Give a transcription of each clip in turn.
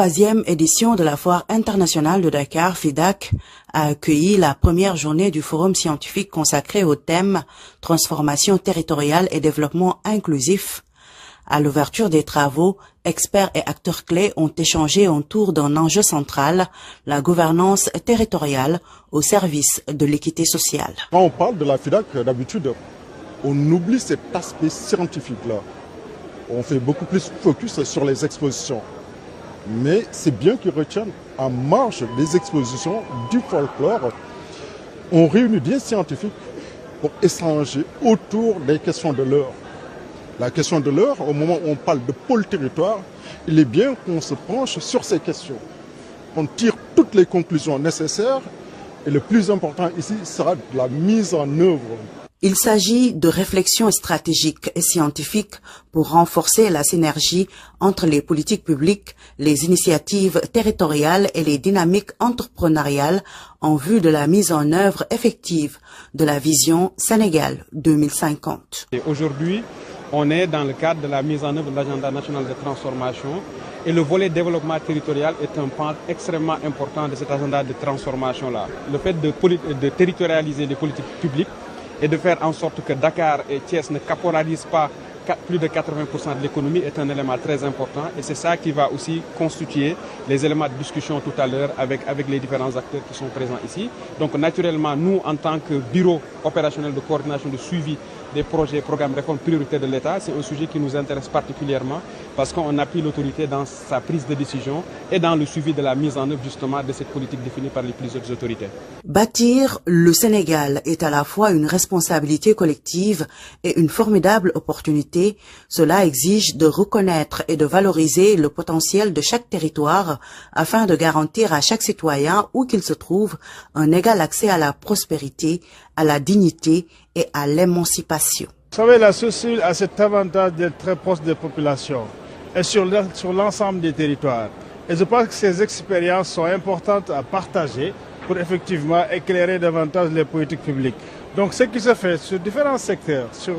troisième édition de la Foire internationale de Dakar, FIDAK, a accueilli la première journée du forum scientifique consacré au thème « Transformation territoriale et développement inclusif ». À l'ouverture des travaux, experts et acteurs clés ont échangé autour d'un enjeu central, la gouvernance territoriale au service de l'équité sociale. Quand on parle de la FIDAK, d'habitude, on oublie cet aspect scientifique-là. On fait beaucoup plus focus sur les expositions. Mais c'est bien qu'ils retiennent en marge des expositions du folklore. On réunit des scientifiques pour échanger autour des questions de l'heure. La question de l'heure, au moment où on parle de pôle territoire, il est bien qu'on se penche sur ces questions. On tire toutes les conclusions nécessaires et le plus important ici sera de la mise en œuvre. Il s'agit de réflexions stratégiques et scientifiques pour renforcer la synergie entre les politiques publiques, les initiatives territoriales et les dynamiques entrepreneuriales en vue de la mise en œuvre effective de la vision Sénégal 2050. Aujourd'hui, on est dans le cadre de la mise en œuvre de l'agenda national de transformation et le volet développement territorial est un pan extrêmement important de cet agenda de transformation-là. Le fait de territorialiser les politiques publiques et de faire en sorte que Dakar et Thiès ne caporalisent pas plus de 80% de l'économie est un élément très important et c'est ça qui va aussi constituer les éléments de discussion tout à l'heure avec les différents acteurs qui sont présents ici. Donc naturellement, nous en tant que bureau opérationnel de coordination de suivi des projets, programmes, réformes prioritaires de l'État, c'est un sujet qui nous intéresse particulièrement parce qu'on appuie l'autorité dans sa prise de décision et dans le suivi de la mise en œuvre justement de cette politique définie par les plus hautes autorités. Bâtir le Sénégal est à la fois une responsabilité collective et une formidable opportunité. Cela exige de reconnaître et de valoriser le potentiel de chaque territoire afin de garantir à chaque citoyen, où qu'il se trouve, un égal accès à la prospérité, à la dignité et à l'émancipation. Vous savez, la société civile a cet avantage d'être très proche des populations et sur l'ensemble des territoires. Et je pense que ces expériences sont importantes à partager pour effectivement éclairer davantage les politiques publiques. Donc ce qui se fait sur différents secteurs, sur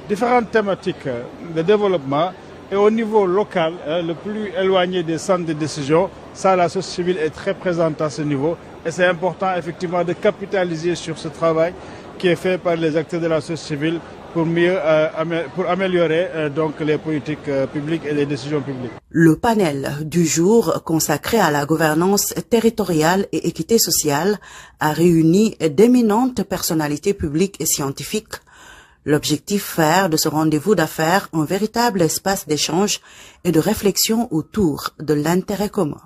différentes thématiques de développement et au niveau local, le plus éloigné des centres de décision, ça la société civile est très présente à ce niveau et c'est important effectivement de capitaliser sur ce travail qui est fait par les acteurs de la société civile pour améliorer donc les politiques publiques et les décisions publiques. Le panel du jour consacré à la gouvernance territoriale et équité sociale a réuni d'éminentes personnalités publiques et scientifiques. L'objectif faire de ce rendez-vous d'affaires un véritable espace d'échange et de réflexion autour de l'intérêt commun.